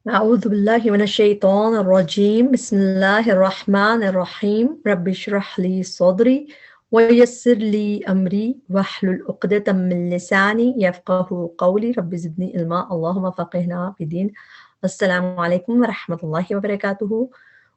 أعوذ بالله من الشيطان الرجيم بسم الله الرحمن الرحيم رب اشرح لي صدري ويسر لي أمري واحلل عقدة من لساني يفقه قولي رب زدني علما اللهم فقهنا في دين السلام عليكم ورحمة الله وبركاته.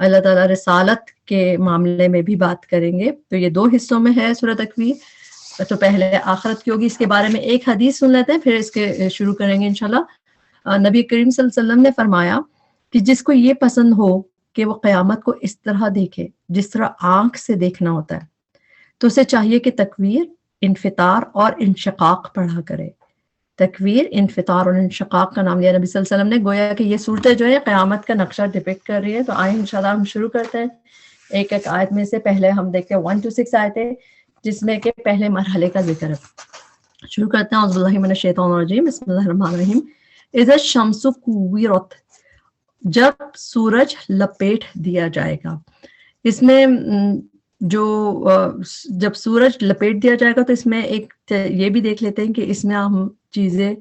اللہ تعالیٰ رسالت کے معاملے میں بھی بات کریں گے. تو یہ 2 حصوں میں ہے سورہ تکویر. تو پہلے آخرت کی ہوگی, اس کے بارے میں ایک حدیث سن لیتے ہیں, پھر اس کے شروع کریں گے انشاءاللہ. نبی کریم صلی اللہ علیہ وسلم نے فرمایا کہ جس کو یہ پسند ہو کہ وہ قیامت کو اس طرح دیکھے جس طرح آنکھ سے دیکھنا ہوتا ہے, تو اسے چاہیے کہ تکویر, انفطار اور انشقاق پڑھا کرے. تکویر, انفطار اور انشقاق کا نام لیا نبی صلی اللہ علیہ وسلم نے, گویا کہ یہ صورتیں جو ہے قیامت کا نقشہ ڈپکٹ کر رہی ہے. تو آئیں انشاءاللہ ہم شروع کرتے ہیں ایک ایک آیت میں سے. پہلے ہم دیکھتے ہیں 1 to 6 آیتیں جس میں کہ پہلے مرحلے کا ذکر ہے. شروع کرتے ہیں اعوذ باللہ من الشیطان الرجیم, بسم اللہ الرحمن الرحیم. اذا الشمس کوورت, جب سورج لپیٹ دیا جائے گا. اس میں جو جب سورج لپیٹ دیا جائے گا تو اس میں ایک یہ بھی دیکھ لیتے ہیں کہ اس میں ہم چیزیں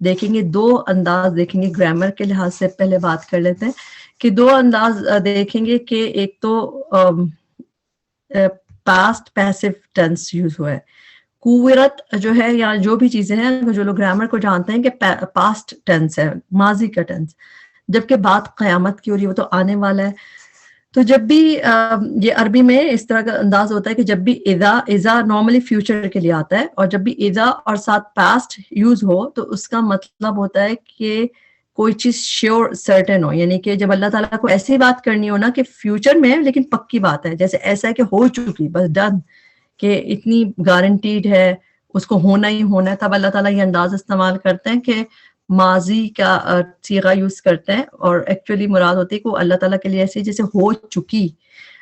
دیکھیں گے, 2 انداز دیکھیں گے. گرامر کے لحاظ سے پہلے بات کر لیتے ہیں کہ 2 انداز دیکھیں گے کہ ایک تو پاسٹ پیسو ٹینس یوز ہوا ہے. کوورت جو ہے یا جو بھی چیزیں ہیں, جو لوگ گرامر کو جانتے ہیں کہ پاسٹ ٹینس ہے, ماضی کا ٹینس, جبکہ بات قیامت کی ہو رہی ہے, وہ تو آنے والا ہے. تو جب بھی یہ عربی میں اس طرح کا انداز ہوتا ہے کہ جب بھی اذا نارملی فیوچر کے لیے آتا ہے, اور جب بھی اذا اور ساتھ پاسٹ یوز ہو تو اس کا مطلب ہوتا ہے کہ کوئی چیز شیور سرٹن ہو. یعنی کہ جب اللہ تعالیٰ کو ایسی بات کرنی ہو نا کہ فیوچر میں لیکن پکی بات ہے, جیسے ایسا ہے کہ ہو چکی, بس ڈن, کہ اتنی گارنٹیڈ ہے, اس کو ہونا ہی ہونا ہے, تب اللہ تعالیٰ یہ انداز استعمال کرتے ہیں کہ ماضی کا صیغہ یوز کرتے ہیں, اور ایکچولی مراد ہوتی ہے کہ وہ اللہ تعالیٰ کے لیے ایسی جیسے ہو چکی.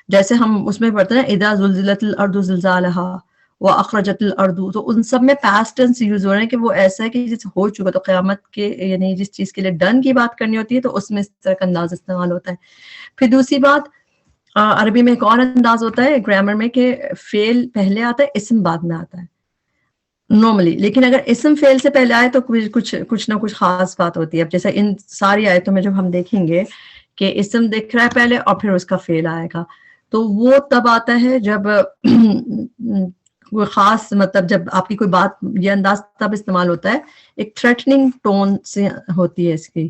جیسے ہم اس میں پڑھتے ہیں اذا زلزلت الارض زلزالہا واخرجت الارض, تو ان سب میں پاسٹ ٹینس یوز ہو رہے ہیں کہ وہ ایسا ہے کہ جیسے ہو چکا. تو قیامت کے یعنی جس چیز کے لیے ڈن کی بات کرنی ہوتی ہے تو اس میں اس طرح کا انداز استعمال ہوتا ہے. پھر دوسری بات, عربی میں ایک اور انداز ہوتا ہے گرامر میں کہ فعل پہلے آتا ہے, اسم بعد میں آتا ہے نارملی. لیکن اگر اسم فعل سے پہلے آئے تو کچھ نہ کچھ خاص بات ہوتی ہے. اب جیسے ان ساری آیتوں میں جب ہم دیکھیں گے کہ اسم دیکھ رہا ہے پہلے اور پھر اس کا فعل آئے گا, تو وہ تب آتا ہے جب کوئی خاص, مطلب جب آپ کی کوئی بات, یہ انداز تب استعمال ہوتا ہے ایک تھریٹننگ ٹون سے ہوتی ہے اس کی.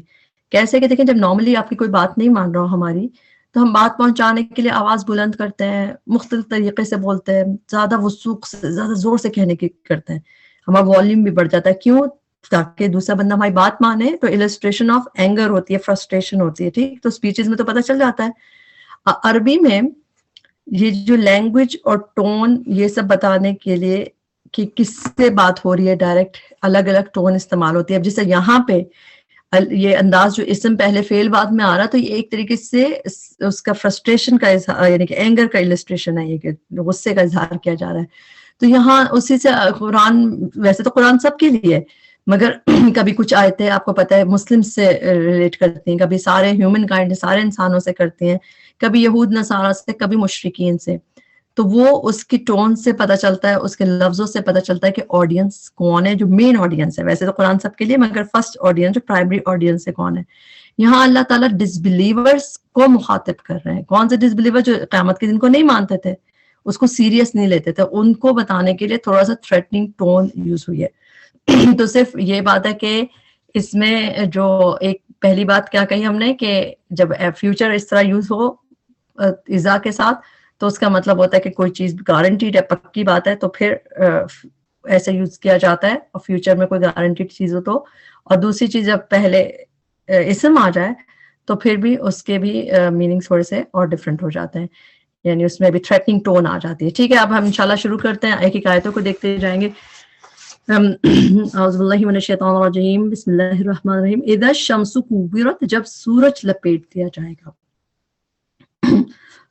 کیسے کہ دیکھیں, جب نارملی آپ کی کوئی بات نہیں مان رہا ہماری, تو ہم بات پہنچانے کے لیے آواز بلند کرتے ہیں, مختلف طریقے سے بولتے ہیں, زیادہ وثوق سے, زیادہ زور سے کہنے کی کرتے ہیں, ہمارا والیوم بھی بڑھ جاتا ہے. کیوں؟ تاکہ دوسرا بندہ ہماری بات مانے. تو السٹریشن آف اینگر ہوتی ہے, فرسٹریشن ہوتی ہے, ٹھیک. تو اسپیچز میں تو پتہ چل جاتا ہے. عربی میں یہ جو لینگویج اور ٹون, یہ سب بتانے کے لیے کہ کس سے بات ہو رہی ہے ڈائریکٹ, الگ الگ ٹون استعمال ہوتی ہے. اب جیسے یہاں پہ یہ انداز جو اسم پہلے فعل بعد میں آ رہا, تو یہ ایک طریقے سے اس کا فرسٹریشن کا اظہار, یعنی کہ اینگر کا السٹریشن ہے, یہ کہ غصے کا اظہار کیا جا رہا ہے. تو یہاں اسی سے قرآن, ویسے تو قرآن سب کے لیے ہے, مگر کبھی کچھ آیتیں آپ کو پتہ ہے مسلم سے ریلیٹ کرتی ہیں, کبھی سارے ہیومن کائنڈ, سارے انسانوں سے کرتی ہیں, کبھی یہود نصارہ سے, کبھی مشرکین سے. تو وہ اس کی ٹون سے پتہ چلتا ہے, اس کے لفظوں سے پتہ چلتا ہے کہ آڈینس کون ہے, جو مین آڈینس ہے. ویسے تو قرآن سب کے لیے, مگر فرسٹ آڈینس, جو پرائمری آڈینس ہے, کون ہے. یہاں اللہ تعالیٰ ڈس بلیورز کو مخاطب کر رہے ہیں. کون سے ڈس بلیور؟ جو قیامت کے دن کو نہیں مانتے تھے, اس کو سیریس نہیں لیتے تھے, ان کو بتانے کے لیے تھوڑا سا تھریٹننگ ٹون یوز ہوئی ہے. تو صرف یہ بات ہے کہ اس میں جو ایک پہلی بات کیا کہی ہم نے, کہ جب فیوچر اس طرح یوز ہو اذا کے ساتھ, تو اس کا مطلب ہوتا ہے کہ کوئی چیز گارنٹیڈ ہے, پکی بات ہے, تو پھر ایسے یوز کیا جاتا ہے. اور فیوچر میں کوئی گارنٹیڈ چیز ہو تو. اور دوسری چیز, جب پہلے اسم آ جائے تو پھر بھی اس کے بھی میننگ تھوڑے سے اور ڈفرینٹ ہو جاتے ہیں, یعنی اس میں بھی تھریٹننگ ٹون آ جاتی ہے. ٹھیک ہے, اب ہم انشاءاللہ شروع کرتے ہیں, ایک ایک آیتوں کو دیکھتے جائیں گے. اعوذ باللہ من الشیطان الرجیم, بسم اللہ الرحمن الرحیم. اذا الشمس کوورت, جب سورج لپیٹ دیا جائے گا.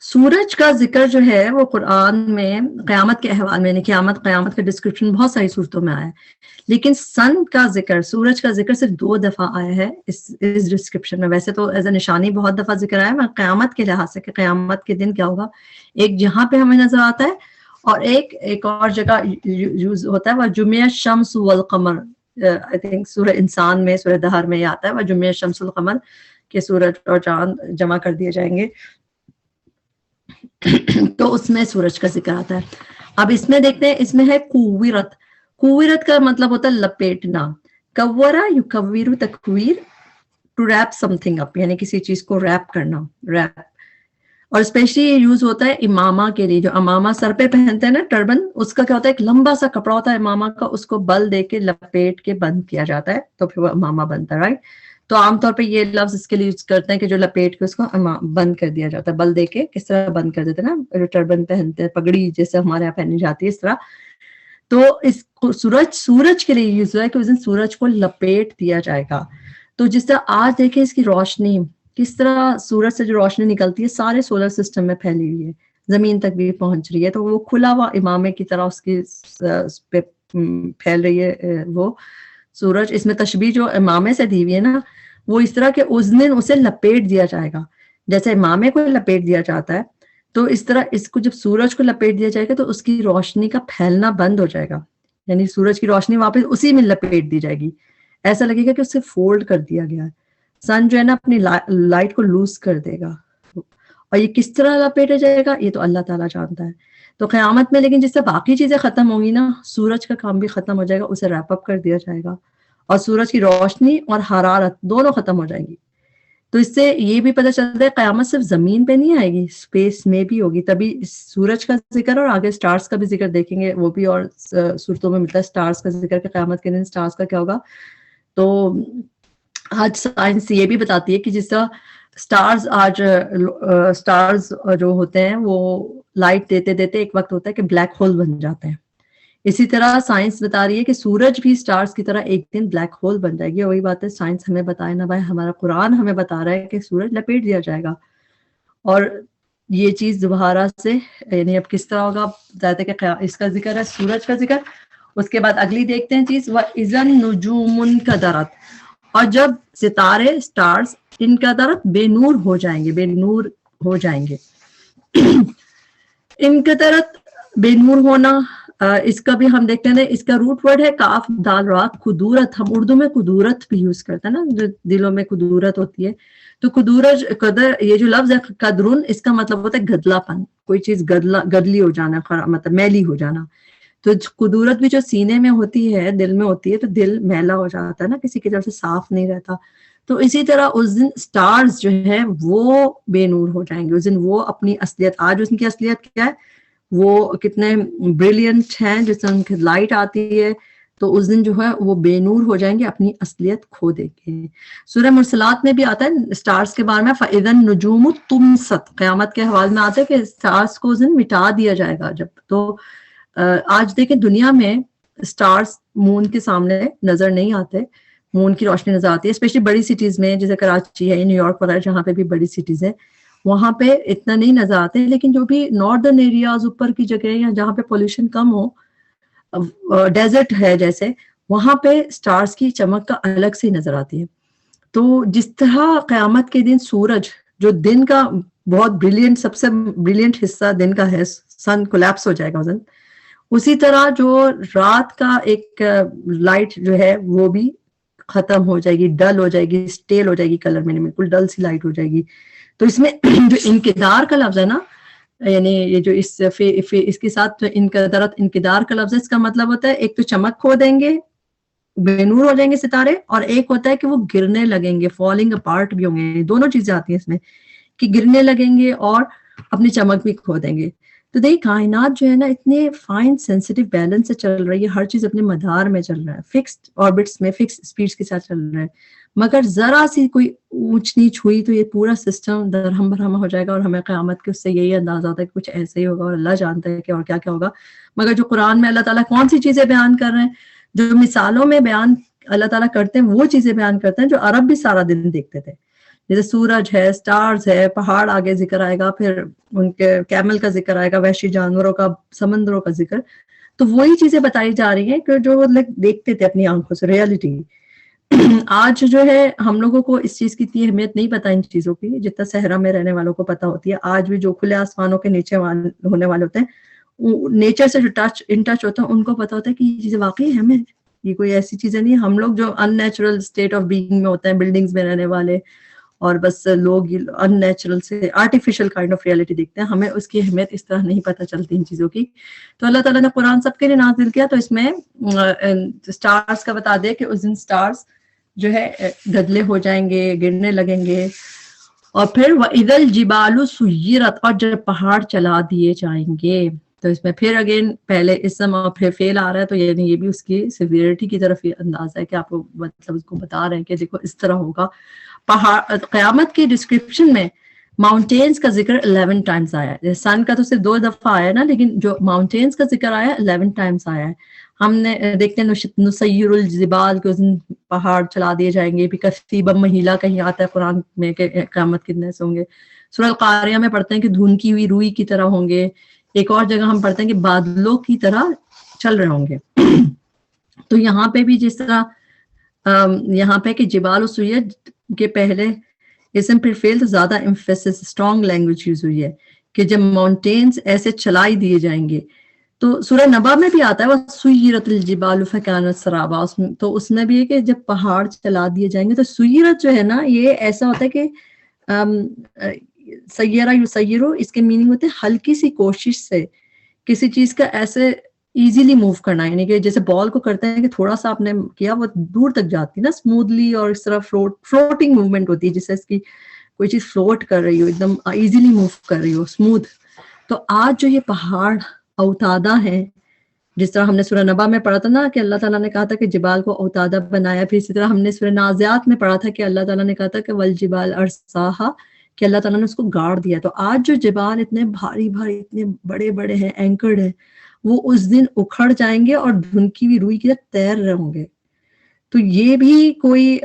سورج کا ذکر جو ہے وہ قرآن میں قیامت کے احوال میں, یعنی قیامت کا ڈسکرپشن بہت ساری صورتوں میں آیا ہے, لیکن سن کا ذکر, سورج کا ذکر صرف 2 دفعہ آیا ہے اس ڈسکرپشن میں. ویسے تو ایز اے نشانی بہت دفعہ ذکر آیا ہے, مگر قیامت کے لحاظ سے کہ قیامت کے دن کیا ہوگا, ایک جہاں پہ ہمیں نظر آتا ہے, اور ایک اور جگہ یوز ہوتا ہے, وَجُمِعَ الشَّمْسُ وَالْقَمَرُ. آئی تھنک سورہ انسان میں, سورہ دہر میں یہ آتا ہے, وَجُمِعَ الشَّمْسُ وَالْقَمَرُ, کہ سورج اور چاند جمع کر دیے جائیں گے. تو اس میں سورج کا ذکر آتا ہے. اب اس میں دیکھتے ہیں, اس میں ہے کوورت. کوورت کا مطلب ہوتا ہے لپیٹنا. کورا یکور تکویر, ٹو ریپ سم تھنگ اپ, یعنی کسی چیز کو ریپ کرنا, ریپ. اور اسپیشلی یہ یوز ہوتا ہے امامہ کے لیے. جو امامہ سر پہ پہنتے ہیں نا ٹربن, اس کا کیا ہوتا ہے, ایک لمبا سا کپڑا ہوتا ہے امامہ کا, اس کو بل دے کے لپیٹ کے بند کیا جاتا ہے تو پھر وہ امامہ بنتا ہے, رائٹ. تو عام طور پہ یہ لفظ اس کے لیے یوز کرتے ہیں کہ جو لپیٹ کے اس کو بند کر دیا جاتا ہے, بل دے کے کس طرح بند کر دیتے ہیں نا, جو ٹربن پہنتے ہیں, پگڑی جیسے ہمارے یہاں پہنی جاتی ہے اس طرح. تو اس سورج کے لیے یوز ہوا ہے کہ اس دن سورج کو لپیٹ دیا جائے گا. تو جس طرح آج دیکھیں اس کی روشنی کس طرح سورج سے جو روشنی نکلتی ہے سارے سولر سسٹم میں پھیلی ہوئی ہے, زمین تک بھی پہنچ رہی ہے, تو وہ کھلا ہوا امامے کی طرح اس کی پہ پھیل رہی ہے وہ سورج. اس میں تشبیہ جو امامے سے دی ہوئی ہے نا, وہ اس طرح کہ اس دن اسے لپیٹ دیا جائے گا, جیسے امامے کو لپیٹ دیا جاتا ہے, تو اس طرح اس کو جب سورج کو لپیٹ دیا جائے گا تو اس کی روشنی کا پھیلنا بند ہو جائے گا, یعنی سورج کی روشنی واپس اسی میں لپیٹ دی جائے گی. ایسا لگے گا کہ اسے فولڈ کر دیا گیا ہے. سن جو ہے نا اپنی لائٹ کو لوز کر دے گا, اور یہ کس طرح لپیٹا جائے گا یہ تو اللہ تعالیٰ جانتا ہے. تو قیامت میں لیکن جس سے باقی چیزیں ختم ہوں گی نا, سورج کا کام بھی ختم ہو جائے گا, اسے ریپ اپ کر دیا جائے گا, اور سورج کی روشنی اور حرارت دونوں ختم ہو جائیں گی. تو اس سے یہ بھی پتہ چلتا ہے قیامت صرف زمین پہ نہیں آئے گی, اسپیس میں بھی ہوگی. تبھی سورج کا ذکر اور آگے سٹارز کا بھی ذکر دیکھیں گے, وہ بھی اور صورتوں میں ملتا ہے سٹارز کا ذکر کہ قیامت کے دن سٹارز کا کیا ہوگا. تو آج سائنس یہ بھی بتاتی ہے کہ جس طرح سٹارز جو ہوتے ہیں وہ لائٹ دیتے دیتے ایک وقت ہوتا ہے کہ بلیک ہول بن جاتے ہیں, اسی طرح سائنس بتا رہی ہے کہ سورج بھی سٹارز کی طرح ایک دن بلیک ہول بن جائے گی. وہی بات ہے, سائنس ہمیں بتائے نا بھائی, ہمارا قرآن ہمیں بتا رہا ہے کہ سورج لپیٹ دیا جائے گا. اور یہ چیز دوبارہ سے یعنی اب کس طرح ہوگا, زیادہ کہ اس کا ذکر ہے سورج کا ذکر. اس کے بعد اگلی دیکھتے ہیں چیز, وَإِذَا النُّجُومُ انْكَدَرَتْ, اور جب ستارے سٹارز انقدرت بے نور ہو جائیں گے, بے نور ہو جائیں گے. انقدرت بے نور ہونا, اس کا بھی ہم دیکھتے ہیں, اس کا روٹ ورڈ ہے کاف دال را, قدورت. ہم اردو میں قدورت بھی یوز کرتے ہیں نا, جو دلوں میں قدورت ہوتی ہے. تو قدورت قدر, یہ جو لفظ ہے قدرن, اس کا مطلب ہوتا ہے گدلا پن, کوئی چیز گدلی ہو جانا, مطلب میلی ہو جانا. تو قدورت بھی جو سینے میں ہوتی ہے, دل میں ہوتی ہے, تو دل میلا ہو جاتا ہے نا, کسی کی طرف سے صاف نہیں رہتا. تو اسی طرح اس دن سٹارز جو ہیں وہ بے نور ہو جائیں گے. اس دن وہ اپنی اصلیت, آج اس کی اصلیت کیا ہے, وہ کتنے بریلینٹ ہیں, جس طرح ان کی لائٹ آتی ہے, تو اس دن جو ہے وہ بے نور ہو جائیں گے, اپنی اصلیت کھو دیں گے. سورہ مرسلات میں بھی آتا ہے سٹارز کے بارے میں, فَإِذَا النُّجُومُ طُمِسَتْ, قیامت کے حوالے میں آتا ہے کہ سٹارز کو اس دن مٹا دیا جائے گا. جب تو آج دیکھیں دنیا میں سٹارز مون کے سامنے نظر نہیں آتے, مون کی روشنی نظر آتی ہے, اسپیشلی بڑی سٹیز میں جیسے کراچی ہے, نیو یارک وغیرہ, جہاں پہ بھی بڑی سٹیز ہیں, وہاں پہ اتنا نہیں نظر آتے. لیکن جو بھی ناردرن ایریاز اوپر کی جگہ یا جہاں پہ پولوشن کم ہو, ڈیزرٹ ہے جیسے, وہاں پہ سٹارز کی چمک کا الگ سے نظر آتی ہے. تو جس طرح قیامت کے دن سورج جو دن کا بہت بریلینٹ, سب سے بریلینٹ حصہ دن کا ہے, سن کولیپس ہو جائے گا اس دن, اسی طرح جو رات کا ایک لائٹ جو ہے وہ بھی ختم ہو جائے گی, ڈل ہو جائے گی, اسٹیل ہو جائے گی کلر میں, بالکل ڈل سی لائٹ ہو جائے گی. تو اس میں جو انقدار کا لفظ ہے نا, یعنی یہ جو اس کے ساتھ انقدار کا لفظ ہے, اس کا مطلب ہوتا ہے ایک تو چمک کھو دیں گے, بے نور ہو جائیں گے ستارے, اور ایک ہوتا ہے کہ وہ گرنے لگیں گے, فالنگ اپارٹ بھی ہوں گے. دونوں چیزیں آتی ہیں اس میں کہ گرنے لگیں گے اور اپنی چمک بھی کھو دیں گے. تو دیکھ کائنات جو ہے نا اتنے فائن سینسیٹیو بیلنس سے چل رہی ہے, ہر چیز اپنے مدار میں چل رہا ہے, فکسڈ آربٹس میں فکس اسپیڈس کے ساتھ چل رہا ہے. مگر ذرا سی کوئی اونچ نیچ ہوئی تو یہ پورا سسٹم درہم برہم ہو جائے گا, اور ہمیں قیامت کے اس سے یہی اندازہ ہوتا ہے کہ کچھ ایسے ہی ہوگا, اور اللہ جانتا ہے کہ اور کیا کیا ہوگا. مگر جو قرآن میں اللہ تعالیٰ کون سی چیزیں بیان کر رہے ہیں, جو مثالوں میں بیان اللہ تعالیٰ کرتے ہیں, وہ چیزیں بیان کرتے ہیں جو عرب بھی سارا دن دیکھتے تھے. جیسے سورج ہے, سٹارز ہے, پہاڑ آگے ذکر آئے گا, پھر ان کے کیمل کا ذکر آئے گا, وحشی جانوروں کا, سمندروں کا ذکر. تو وہی چیزیں بتائی جا رہی ہیں کہ جو دیکھتے تھے اپنی آنکھوں سے, ریالٹی. آج جو ہے ہم لوگوں کو اس چیز کی اتنی اہمیت نہیں پتا ان چیزوں کی جتنا صحرا میں رہنے والوں کو پتا ہوتی ہے. آج بھی جو کھلے آسمانوں کے نیچے ہونے والے ہوتے ہیں, نیچر سے جو ان ٹچ ہوتا ہے, ان کو پتا ہوتا ہے کہ یہ چیزیں واقعی ہمیں, یہ کوئی ایسی چیزیں نہیں. ہم لوگ جو ان نیچرل اسٹیٹ آف بینگ میں ہوتے ہیں, بلڈنگز میں رہنے والے, اور بس لوگ ان نیچرل سے آرٹیفیشل کائنڈ آف ریالٹی دیکھتے ہیں, ہمیں اس کی اہمیت اس طرح نہیں پتہ چلتی ان چیزوں کی. تو اللہ تعالیٰ نے قرآن سب کے لیے نازل کیا, تو اس میں سٹارز کا بتا دے کہ اس دن سٹارز جو ہے گدلے ہو جائیں گے, گرنے لگیں گے, اور پھر وَإِذَا الْجِبَالُ سُيِّرَتْ، اور جب پہاڑ چلا دیے جائیں گے. تو اس میں پھر اگین پہلے اسم اور پھر فعل آ رہا ہے، تو یعنی یہ بھی اس کی سیویرٹی کی طرف یہ انداز ہے کہ آپ کو مطلب اس کو بتا رہے ہیں کہ دیکھو اس طرح ہوگا. پہاڑ قیامت کی ڈسکرپشن میں ماؤنٹینز کا ذکر 11 ٹائمز آیا ہے. سن کا تو صرف 2 دفعہ آیا نا، لیکن جو ماؤنٹینز کا ذکر آیا 11 ٹائمز آیا ہے. ہم نے دیکھتے ہیں نسیر الجبال کے دن پہاڑ چلا دیے جائیں گے. بھی کثیبا مہیلا کہیں آتا ہے قرآن میں کہ قیامت کتنے سے ہوں گے. سورہ القاریہ میں پڑھتے ہیں کہ دھنکی ہوئی روئی کی طرح ہوں گے. ایک اور جگہ ہم پڑھتے ہیں کہ بادلوں کی طرح چل رہے ہوں گے. تو یہاں پہ بھی جس طرح یہاں پہ کہ جبال و سید کے پہلے اسم پھر فعل تو زیادہ ایمفیسس اسٹرانگ لینگویج یوز ہوئی ہے کہ جب ماؤنٹینز ایسے چلائی دیے جائیں گے. تو سورہ نبا میں بھی آتا ہے وہ سیرت الجبال فکانت سرابا، تو اس میں بھی ہے کہ جب پہاڑ چلا دیے جائیں گے. تو سیرت جو ہے نا یہ ایسا ہوتا ہے کہ سیرہ یسیرو، اس کے میننگ ہوتے ہیں ہلکی سی کوشش سے کسی چیز کا ایسے ایزیلی موو کرنا، یعنی کہ جیسے بال کو کرتے ہیں کہ تھوڑا سا آپ نے کیا وہ دور تک جاتی ہے نا اسموتھلی، اور اس طرح فلوٹنگ موومنٹ ہوتی ہے، جس سے اس کی کوئی چیز فلوٹ کر رہی ہو، ایک دم ایزیلی موو کر رہی ہو اسموتھ. تو آج جو یہ پہاڑ اوتادہ ہیں، جس طرح ہم نے سورہ نبا میں پڑھا تھا نا کہ اللہ تعالیٰ نے کہا تھا کہ جبال کو اوتادہ بنایا. پھر اسی طرح ہم نے سورہ نازعات میں پڑھا تھا کہ اللہ تعالیٰ نے کہا تھا کہ والجبال ارساہا، کہ اللہ تعالیٰ نے اس کو گاڑ دیا. تو آج جو جبال اتنے بھاری بھاری اتنے بڑے بڑے ہیں، اینکرڈ ہیں، وہ اس دن اکھڑ جائیں گے اور دھنکی ہوئی روئی کی طرح تیر رہے ہوں گے. تو یہ بھی کوئی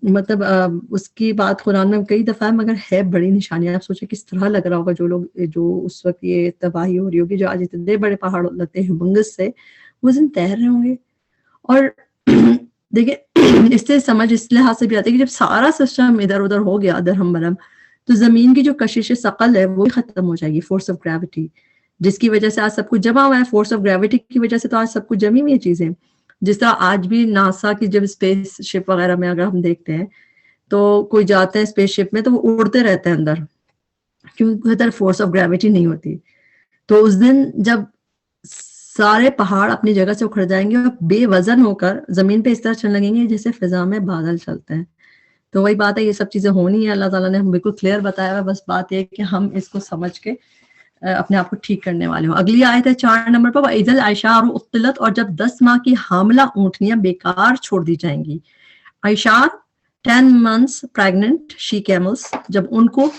مطلب اس کی بات قرآن میں کئی دفعہ ہے، مگر ہے بڑی نشانی. آپ سوچیں کس طرح لگ رہا ہوگا جو لوگ جو اس وقت یہ تباہی ہو رہی ہوگی، جو آج اتنے بڑے پہاڑ لگتے ہیں بنگس سے، وہ دن تیر رہے ہوں گے. اور دیکھیں اس سے سمجھ اس لحاظ سے بھی آتی ہے کہ جب سارا سسٹم ادھر ادھر ہو گیا درہم برہم، تو زمین کی جو کشش ثقل ہے وہ بھی ختم ہو جائے گی، فورس آف گریوٹی، جس کی وجہ سے آج سب کچھ جمع ہوا ہے. فورس آف گریوٹی کی وجہ سے تو آج سب کچھ جمی ہوئی چیزیں. جس طرح آج بھی ناسا کی جب اسپیس شپ وغیرہ میں اگر ہم دیکھتے ہیں تو کوئی جاتے ہیں اسپیس شپ میں تو وہ اڑتے رہتے ہیں اندر، کیونکہ ادھر فورس آف گریوٹی نہیں ہوتی. تو اس دن جب سارے پہاڑ اپنی جگہ سے اکھڑ جائیں گے اور بے وزن ہو کر زمین پہ اس طرح چلنے لگیں گے جیسے فضا میں بادل چلتے ہیں. تو وہی بات ہے، یہ سب چیزیں ہونی ہے، اللہ تعالیٰ نے ہم بالکل کلیئر بتایا ہوا ہے. بس بات یہ کہ ہم اس کو سمجھ کے اپنے آپ کو ٹھیک کرنے والے ہوں. اگلی آیت ہے 4 نمبر پر، وَإِذَا الْعِشَارُ عُطِّلَتْ، اور جب 10 ماہ کی حاملہ اونٹنیاں بیکار چھوڑ دی جائیں گی. عشار 10 months pregnant she camels، جب ان کو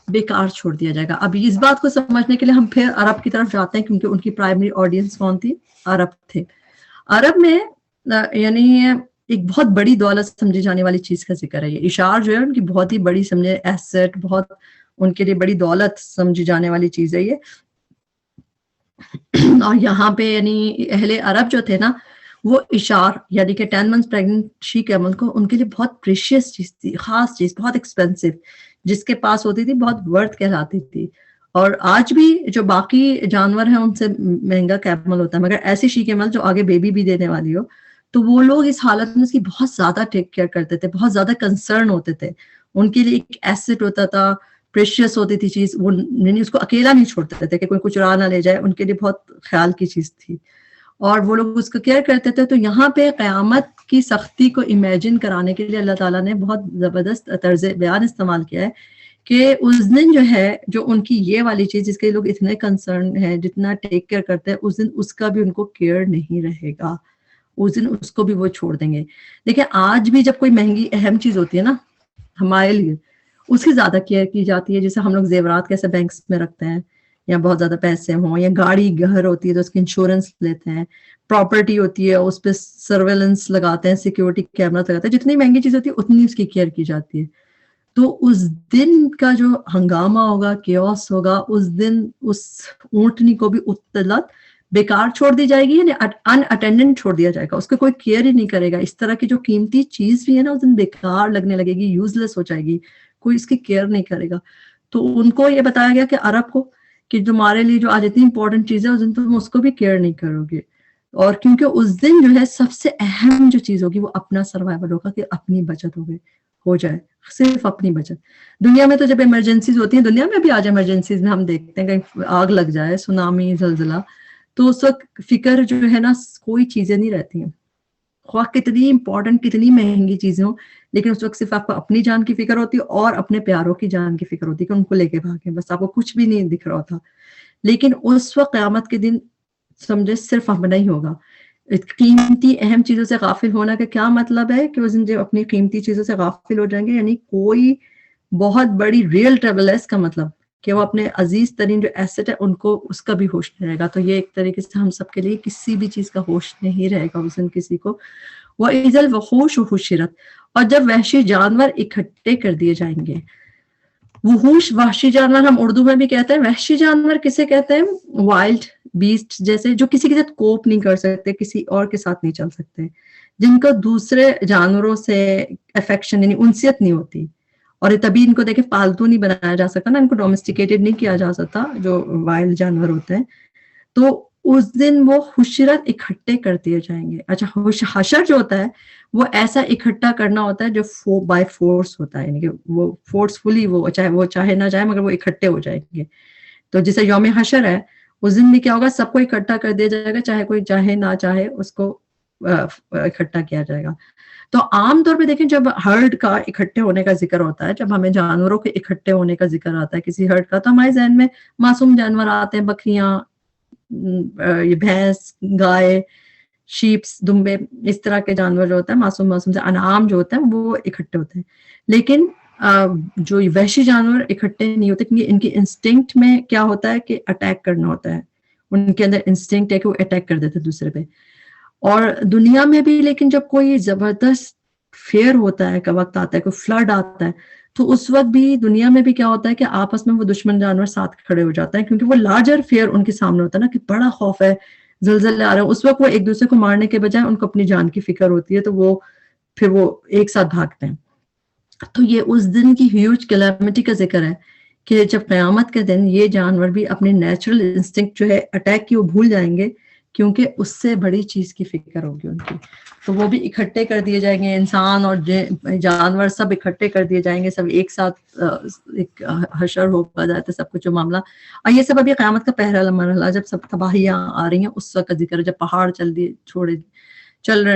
بیکار چھوڑ دیا جائے گا. اب اس بات کو سمجھنے کے لیے ہم پھر عرب کی طرف جاتے ہیں، کیونکہ ان کی پرائمری آڈینس کون تھی؟ عرب تھے. عرب میں یعنی ایک بہت بڑی دولت سمجھی جانے والی چیز کا ذکر ہے. یہ اشار جو ہے ان کی بہت ہی بڑی سمجھے ایسٹ، بہت ان کے لیے بڑی دولت سمجھی جانے والی چیز ہے یہ. اور یہاں پہ یعنی اہل عرب جو تھے نا، وہ اشار یعنی کہ 10 months pregnant شی کیمل کو ان کے لیے بہت پریشیس چیز تھی، خاص چیز، بہت ایکسپینسو، جس کے پاس ہوتی تھی بہت ورتھ کہلاتی تھی. اور آج بھی جو باقی جانور ہیں ان سے مہنگا کیمل ہوتا ہے، مگر ایسی شی کیمل جو آگے بیبی بھی دینے والی ہو، تو وہ لوگ اس حالت میں اس کی بہت زیادہ ٹیک کیئر کرتے تھے، بہت زیادہ کنسرن ہوتے تھے. ان کے لیے ایک ایسٹ ہوتا تھا، پریشیس ہوتی تھی چیز، وہ یعنی اس کو اکیلا نہیں چھوڑتے تھے کہ کوئی کچھ چرا نہ لے جائے. ان کے لیے بہت خیال کی چیز تھی اور وہ لوگ اس کو کیئر کرتے تھے. تو یہاں پہ قیامت کی سختی کو امیجن کرانے کے لیے اللہ تعالیٰ نے بہت زبردست طرز بیان استعمال کیا ہے کہ اس دن جو ہے جو ان کی یہ والی چیز جس کے لوگ اتنے کنسرن ہیں، جتنا ٹیک کیئر کرتے ہیں، اس دن اس کا بھی ان کو کیئر نہیں رہے گا. اس دن اس کو بھی وہ چھوڑ دیں گے. دیکھیں آج بھی جب کوئی مہنگی اہم چیز ہوتی ہے نا ہمارے لیے، اس کی زیادہ کیئر کی جاتی ہے. جیسے ہم لوگ زیورات کیسے بینکس میں رکھتے ہیں، یا بہت زیادہ پیسے ہوں، یا گاڑی گھر ہوتی ہے تو اس کی انشورنس لیتے ہیں، پراپرٹی ہوتی ہے اس پہ سرویلنس لگاتے ہیں، سیکیورٹی کیمرا لگاتے ہیں. جتنی مہنگی چیز ہوتی ہے اتنی اس کی کیئر کی جاتی ہے. تو اس دن کا جو ہنگامہ ہوگا، کیوس ہوگا، اس دن اس اونٹنی کو بھی اطلت بیکار چھوڑ دی جائے گی، یعنی ان اٹینڈنٹ چھوڑ دیا جائے گا، اس کو کوئی کیئر ہی نہیں کرے گا. اس طرح کی جو قیمتی چیز بھی ہے نا اس دن بیکار لگنے لگے گی، یوز لیس ہو جائے گی، کوئی اس کی کیئر نہیں کرے گا. تو ان کو یہ بتایا گیا کہ عرب کو کہ تمہارے لیے جو آج اتنی امپورٹنٹ چیز ہے اس دن تم اس کو بھی کیئر نہیں کرو گے. اور کیونکہ اس دن جو ہے سب سے اہم جو چیز ہوگی وہ اپنا سروائیول ہوگا، کہ اپنی بچت ہو جائے، صرف اپنی بچت. دنیا میں تو جب ایمرجنسیز ہوتی ہیں، دنیا میں بھی آج ایمرجنسیز میں ہم دیکھتے ہیں کہیں آگ لگ جائے، سونامی، زلزلہ، تو اس وقت فکر جو ہے نا کوئی چیزیں نہیں رہتی ہیں، خواہ کتنی امپورٹنٹ کتنی مہنگی چیزیں ہوں، لیکن اس وقت صرف آپ کو اپنی جان کی فکر ہوتی ہے اور اپنے پیاروں کی جان کی فکر ہوتی ہے کہ ان کو لے کے بھاگیں، بس آپ کو کچھ بھی نہیں دکھ رہا تھا. لیکن اس وقت قیامت کے دن سمجھے صرف اپنا ہی ہوگا. قیمتی اہم چیزوں سے غافل ہونا کا کیا مطلب ہے کہ اس دن جو اپنی قیمتی چیزوں سے غافل ہو جائیں گے، یعنی کوئی بہت بڑی ریئل ٹریبل ہے اس کا مطلب کہ وہ اپنے عزیز ترین جو ایسٹ ہے ان کو اس کا بھی ہوش نہیں رہے گا. تو یہ ایک طریقے سے ہم سب کے لیے کسی بھی چیز کا ہوش نہیں رہے گا اس دن کسی کو. وَإِذَا الْوُحُوشُ حُشِّرَتْ، اور جب وحشی جانور اکٹھے کر دیے جائیں گے. وحوش وحشی جانور ہم اردو میں بھی کہتے ہیں. وحشی جانور کسے کہتے ہیں؟ وائلڈ بیسٹ، جیسے جو کسی کے ساتھ کوپ نہیں کر سکتے، کسی اور کے ساتھ نہیں چل سکتے، جن کو دوسرے جانوروں سے افیکشن یعنی انسیت نہیں ہوتی. اور تبھی ان کو دیکھیں پالتو نہیں بنایا جا سکتا نا، ان کو ڈومیسٹیکیٹڈ نہیں کیا جا سکتا جو وائلڈ جانور ہوتے ہیں. تو اس دن وہ حشرت اکٹھے کر دیے جائیں گے. اچھا، حشر جو ہوتا ہے وہ ایسا اکٹھا کرنا ہوتا ہے جو بائی فورس ہوتا ہے، یعنی کہ وہ فورسفلی وہ چاہے نہ جائے مگر وہ اکٹھے ہو جائیں گے. تو جیسے یوم حشر ہے اس دن بھی کیا ہوگا، سب کو اکٹھا کر دیا جائے گا، چاہے کوئی چاہے نہ چاہے اس کو اکٹھا کیا جائے گا. تو عام طور پہ دیکھیں جب ہرڈ کا اکٹھے ہونے کا ذکر ہوتا ہے، جب ہمیں جانوروں کے اکٹھے ہونے کا ذکر آتا ہے کسی ہرڈ کا، تو ہمارے ذہن میں معصوم جانور آتے ہیں، بکریاں، یہ بھینس، گائے، شیپس، دمبے، اس طرح کے جانور جو ہوتے ہیں معصوم سے انعام جو ہوتے ہیں وہ اکٹھے ہوتے ہیں. لیکن جو وحشی جانور اکٹھے نہیں ہوتے کیونکہ ان کی انسٹنکٹ میں کیا ہوتا ہے کہ اٹیک کرنا ہوتا ہے، ان کے اندر انسٹنکٹ ہے کہ وہ اٹیک کر دیتے دوسرے پہ. اور دنیا میں بھی لیکن جب کوئی زبردست فیئر ہوتا ہے، کا وقت آتا ہے، کوئی فلڈ آتا ہے، تو اس وقت بھی دنیا میں بھی کیا ہوتا ہے کہ آپس میں وہ دشمن جانور ساتھ کھڑے ہو جاتے ہیں، کیونکہ وہ لارجر فیئر ان کے سامنے ہوتا ہے نا، کہ بڑا خوف ہے، زلزلے آ رہے ہیں. اس وقت وہ ایک دوسرے کو مارنے کے بجائے ان کو اپنی جان کی فکر ہوتی ہے، تو وہ پھر وہ ایک ساتھ بھاگتے ہیں. تو یہ اس دن کی ہیوج کلیمٹی کا ذکر ہے کہ جب قیامت کے دن یہ جانور بھی اپنے نیچرل انسٹنکٹ جو ہے اٹیک کی وہ بھول جائیں گے، کیونکہ اس سے بڑی چیز کی فکر ہوگی ان کی. تو وہ بھی اکٹھے کر دیے جائیں گے، انسان اور جانور سب اکٹھے کر دیے جائیں گے، سب ایک ساتھ ایک حشر ہو جاتا ہے سب کچھ جو معاملہ. اور یہ سب ابھی قیامت کا پہلا مرحلہ، جب سب تباہیاں آ رہی ہیں اس وقت کا ذکر ہے، جب پہاڑ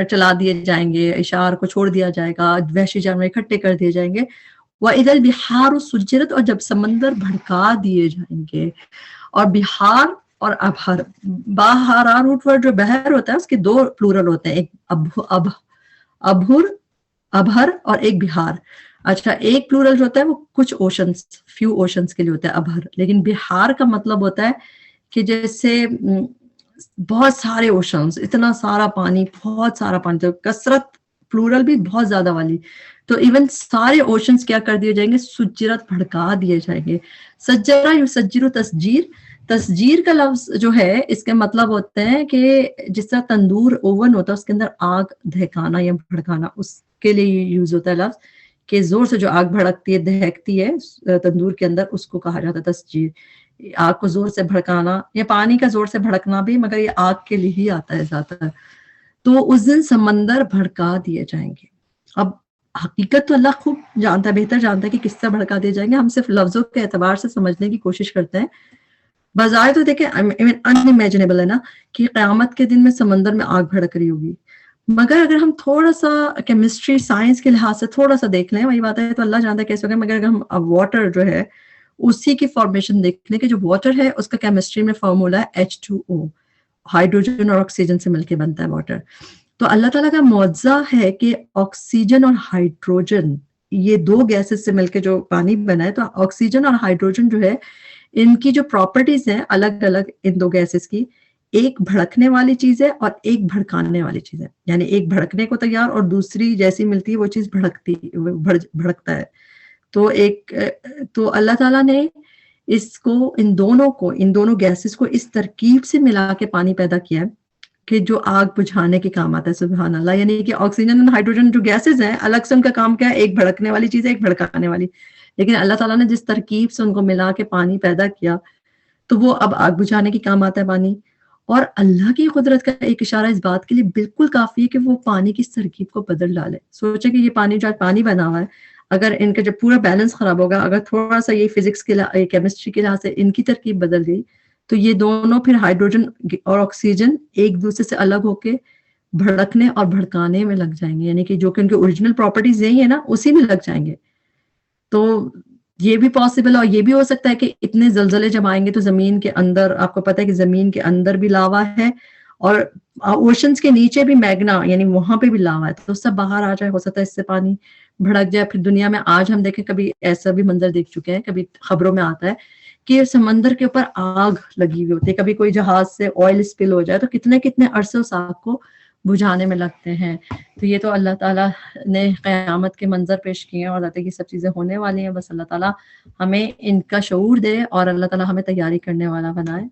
چلا دیے جائیں گے، اشار کو چھوڑ دیا جائے گا، وحشی جانور اکٹھے کر دیے جائیں گے. وَإِذَا الْبِحَارُ سُجِّرَتْ، اور جب سمندر بھڑکا دیے جائیں گے. اور بہار اور ابہر، باہارا روٹ ورڈ جو بحر ہوتا ہے اس کے دو پلورل ہوتے ہیں، ایک ابہر اور ایک بہار. اچھا، ایک پلورل جو ہوتا ہے وہ کچھ اوشنز، فیو اوشنز کے لیے ہوتا ہے ابہر، لیکن بہار کا مطلب ہوتا ہے کہ جیسے بہت سارے اوشنز، اتنا سارا پانی، بہت سارا پانی، تو کثرت پلورل بھی بہت زیادہ والی. تو ایون سارے اوشنز کیا کر دیے جائیں گے، سجرت بھڑکا دیے جائیں گے. سجرہ یسجر تسجیر، تسجیر کا لفظ جو ہے اس کے مطلب ہوتے ہیں کہ جس طرح تندور اوون ہوتا ہے اس کے اندر آگ دہکانا یا بھڑکانا، اس کے لیے یوز ہوتا ہے لفظ، کہ زور سے جو آگ بھڑکتی ہے، دہکتی ہے تندور کے اندر، اس کو کہا جاتا ہے تسجیر. آگ کو زور سے بھڑکانا یا پانی کا زور سے بھڑکنا بھی، مگر یہ آگ کے لیے ہی آتا ہے زیادہ تر. تو اس دن سمندر بھڑکا دیے جائیں گے. اب حقیقت تو اللہ خوب جانتا ہے، بہتر جانتا ہے کہ کس طرح بھڑکا دیے جائیں گے، ہم صرف لفظوں کے اعتبار سے سمجھنے کی کوشش کرتے ہیں. بظاہر تو دیکھیں ان امیجنیبل ہے نا کہ قیامت کے دن میں سمندر میں آگ بھڑک رہی ہوگی، مگر اگر ہم تھوڑا سا کیمسٹری سائنس کے لحاظ سے تھوڑا سا دیکھ لیں، وہی بات ہے تو اللہ جانتا ہے کیسے ہوگا، مگر اگر ہم واٹر جو ہے اسی کی فارمیشن دیکھ لیں کہ جو واٹر ہے اس کا کیمسٹری میں فارمولا ہے H2O، ہائیڈروجن اور آکسیجن سے مل کے بنتا ہے واٹر. تو اللہ تعالیٰ کا معجزہ ہے کہ آکسیجن اور ہائیڈروجن، یہ دو گیسز سے مل کے جو پانی بنا ہے، تو آکسیجن اور ہائیڈروجن جو ہے ان کی جو پراپرٹیز ہیں الگ الگ ان دو گیسز کی، ایک بھڑکنے والی چیز ہے اور ایک بھڑکانے والی چیز ہے. یعنی ایک بھڑکنے کو تیار اور دوسری جیسی ملتی ہے وہ چیز بھڑکتا ہے. تو اللہ تعالیٰ نے اس کو ان دونوں گیسز کو اس ترکیب سے ملا کے پانی پیدا کیا ہے کہ جو آگ بجھانے کے کام آتا ہے. سبحان اللہ. یعنی کہ آکسیجن اور ہائیڈروجن جو گیسز ہیں الگ سے ان کا کام کیا ہے، ایک بھڑکنے والی چیز ہے، ایک بھڑکانے والی. لیکن اللہ تعالیٰ نے جس ترکیب سے ان کو ملا کے پانی پیدا کیا تو وہ اب آگ بجھانے کے کام آتا ہے پانی. اور اللہ کی قدرت کا ایک اشارہ اس بات کے لیے بالکل کافی ہے کہ وہ پانی کی ترکیب کو بدل ڈالے. سوچے کہ یہ پانی جو پانی بنا ہوا ہے، اگر ان کا جب پورا بیلنس خراب ہوگا، اگر تھوڑا سا یہ فزکس کے کیمسٹری کے لحاظ سے ان کی ترکیب بدل گئی، تو یہ دونوں پھر ہائیڈروجن اور آکسیجن ایک دوسرے سے الگ ہو کے بھڑکنے اور بھڑکانے میں لگ جائیں گے, یعنی کہ جو کہ ان کی اوریجنل پراپرٹیز یہی ہے نا, اسی میں لگ جائیں گے. تو یہ بھی پاسبل ہے, اور یہ بھی ہو سکتا ہے کہ اتنے زلزلے جب آئیں گے تو زمین کے اندر, آپ کو پتہ ہے کہ زمین کے اندر بھی لاوا ہے اور اوشنز کے نیچے بھی میگنا, یعنی وہاں پہ بھی لاوا ہے, تو سب باہر آ جائے, ہو سکتا ہے اس سے پانی بھڑک جائے. پھر دنیا میں آج ہم دیکھیں, کبھی ایسا بھی منظر دیکھ چکے ہیں, کبھی خبروں میں آتا ہے کہ سمندر کے اوپر آگ لگی ہوئی ہوتی ہے, کبھی کوئی جہاز سے آئل اسپل ہو جائے تو کتنے کتنے عرصے اس آگ کو بجھانے میں لگتے ہیں. تو یہ تو اللہ تعالیٰ نے قیامت کے منظر پیش کیے ہیں, اور اللہ یہ سب چیزیں ہونے والی ہیں. بس اللہ تعالیٰ ہمیں ان کا شعور دے اور اللہ تعالیٰ ہمیں تیاری کرنے والا بنائے.